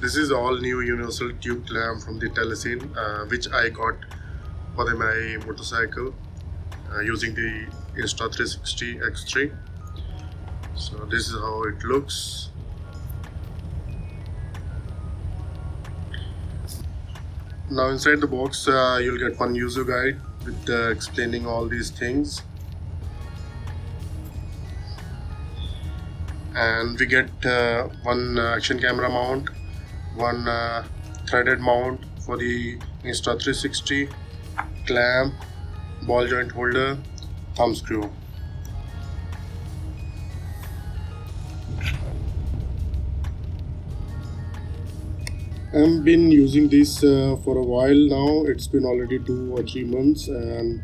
This is all new universal tube clamp from the Telesin, which I got for my motorcycle using the Insta360 X3. So this is how it looks. Now inside the box you'll get one user guide with explaining all these things, and we get one action camera mount, one threaded mount for the Insta360, clamp, ball joint holder, thumb screw. I've been using this for a while now. It's been already 2 or 3 months, and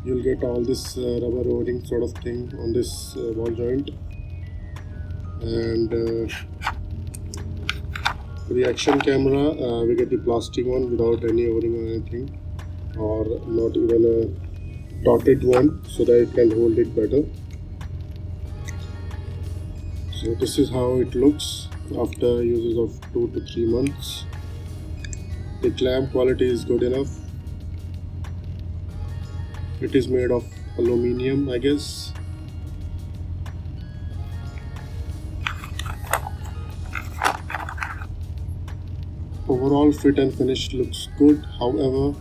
you'll get all this rubber o-ring sort of thing on this ball joint. And for the action camera, we get the plastic one without any o-ring or anything, or not even a dotted one, so that it can hold it better. So this is how it looks after uses of 2 to 3 months. The clamp quality is good enough. It is made of aluminium, I guess. Overall fit and finish looks good. However,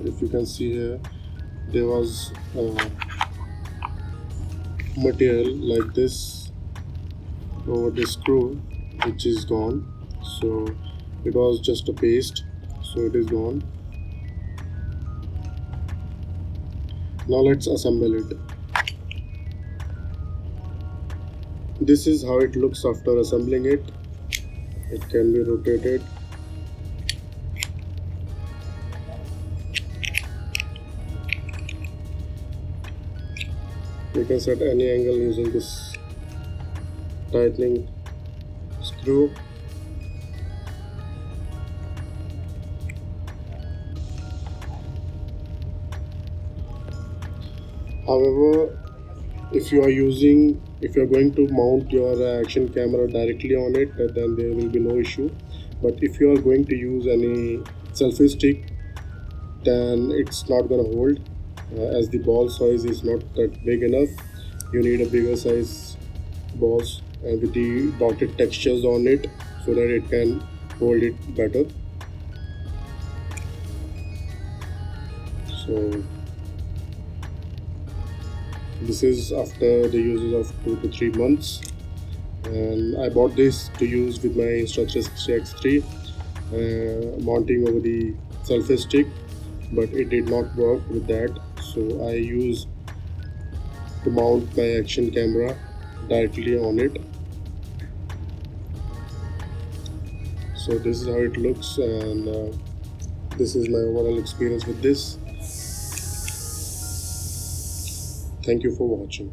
if you can see here, there was material like this over the screw, which is gone. So it was just a paste, so it is gone. Now let's assemble it. This is how it looks after assembling it. It can be rotated. You can set any angle using this tightening screw. However, if you are going to mount your action camera directly on it, then there will be no issue. But if you are going to use any selfie stick, then it's not gonna hold, as the ball size is not that big enough. You need a bigger size balls with the dotted textures on it, so that it can hold it better. So this is after the uses of 2 to 3 months, and I bought this to use with my Insta360 X3, mounting over the selfie stick, but it did not work with that, so I used to mount my action camera directly on it. So this is how it looks, and this is my overall experience with this. Thank you for watching.